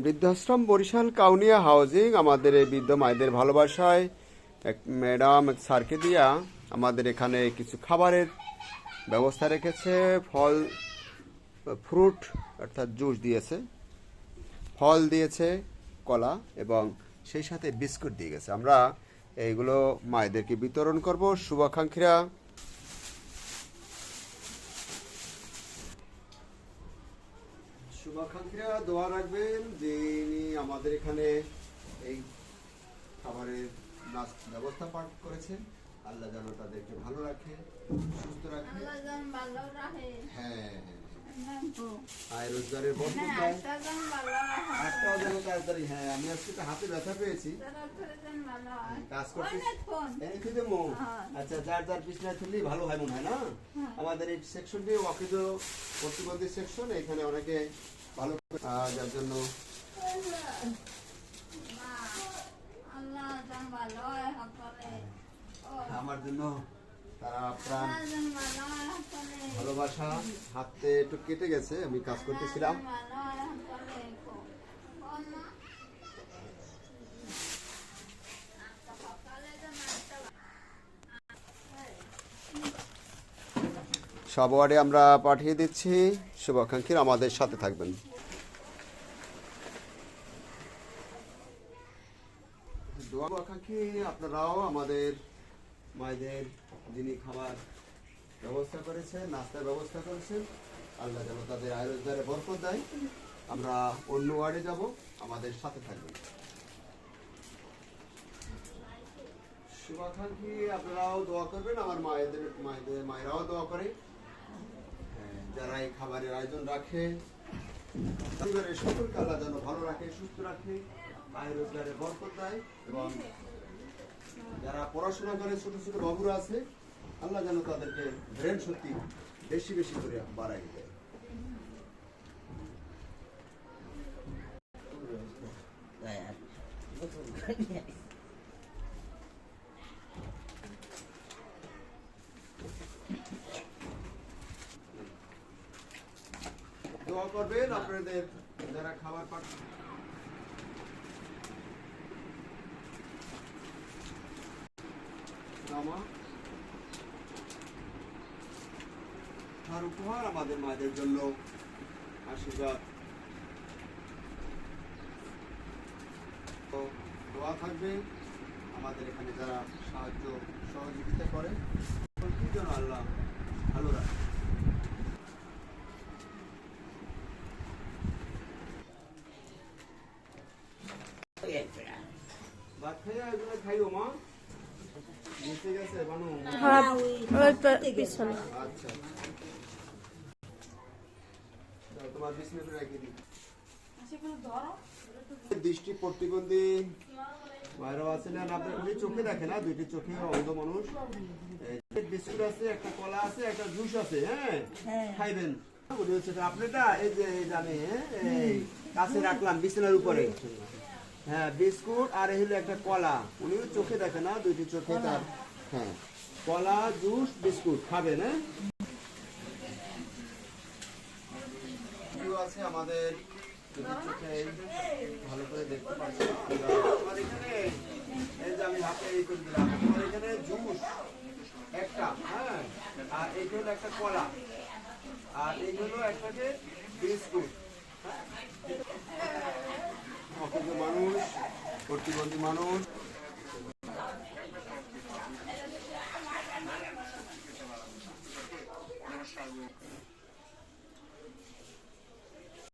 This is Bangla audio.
বৃদ্ধাশ্রম বরিশাল কাউনিয়া হাউজিং আমাদের এই বৃদ্ধ মায়েদের ভালোবাসায় এক ম্যাডাম স্যারকে দিয়া আমাদের এখানে কিছু খাবারের ব্যবস্থা রেখেছে। ফল ফ্রুট অর্থাৎ জুস দিয়েছে, ফল দিয়েছে, কলা এবং সেই সাথে বিস্কুট দিয়ে গেছে। আমরা এইগুলো মায়েদেরকে বিতরণ করব। শুভাকাঙ্ক্ষীরা দোয়া রাখবেন যে আমাদের এখানে এই খাবারের ব্যবস্থা পাঠ করেছেন। আল্লাহ যেন তাদেরকে ভালো রাখে, সুস্থ রাখে, হ্যাঁ আয় রোজগারের বরকত দেয়। একটাও যেন তাড়াতাড়ি, হ্যাঁ আমি আজকে হাতে ব্যথা পেয়েছি, কাজ করতে। আচ্ছা, যার যার পিছনে থাকলেই ভালো হয় মনে হয় না। আমাদের এই সেকশনটি অকৃত প্রতিবন্ধী সেকশন, এখানে অনেকে ভালো, যার জন্য আমার জন্য তারা প্রাণ ভালোবাসা। হাতে একটু কেটে গেছে, আমি কাজ করতেছিলাম। সব ওয়ার্ডে আমরা পাঠিয়ে দিচ্ছি। শুভাকাঙ্ক্ষীরা আমাদের সাথে থাকবেন। শুভাকাঙ্ক্ষী আপনারাও আমাদের মায়েদের যিনি খাবার ব্যবস্থা করেছেন, নাস্তার ব্যবস্থা করেছেন, আল্লাহ যেন তাদের আয় রোজগারে বরকত দেয়। আমরা অন্য ওয়ার্ডে যাব, আমাদের সাথে থাকবেন। শুভাকাঙ্ক্ষী আপনারাও দোয়া করবেন, আমার মায়েরাও দোয়া করে। যারা এই খাবারের আয়োজন রাখে, পরিবারের সকলকে আল্লাহ যেন ভালো রাখে, সুস্থ রাখে, আয় রোজগারে বরকত দেয়। এবং যারা পড়াশোনা করে ছোট ছোট বাবুরা আছে, আল্লাহ যেন তাদেরকে ব্রেন শক্তি বেশি বেশি করে বাড়াই দেয়। দোয়া করবেন আপনাদের যারা খাবার পাঠান। তার উপহার আমাদের মায়েদের জন্য আশীর্বাদ, দোয়া থাকবে। আমাদের এখানে যারা সাহায্য সহযোগিতা করে, যেন আল্লাহ ভালো রাখে। ভাত খাইয়া এগুলো খাইও মা, বুঝতে গেছে বানু। আচ্ছা, তোমার বিসমিল্লাহ রেখে দিই। দৃষ্টি প্রতিবন্ধী মায়েরাও আছেন, আপনার উনি চোখে দেখে না, দুইটি চোখে অন্ধ মানুষ। বিস্কুট আছে, একটা কলা আছে, একটা জুস আছে, হ্যাঁ খাইবেন। আপনারটা এই যে আমি কাছে রাখলাম বিছানার উপরে, হ্যাঁ বিস্কুট আর এই হলো একটা কলা। উনি চোখে দেখে না, দুইটি চোখে তার, হ্যাঁ কলা জুস বিস্কুট খাবেন। হ্যাঁ আছে আমাদের ভালো করে দেখতে পাচ্ছি। এই যে আমি হাতে এই করে দিলাম, আমার এখানে জুস একটা, হ্যাঁ আর এই হলো একটা কলা, আর এই হলো একটা বিস্কুট। মানুষ, প্রতিবন্ধী মানুষ,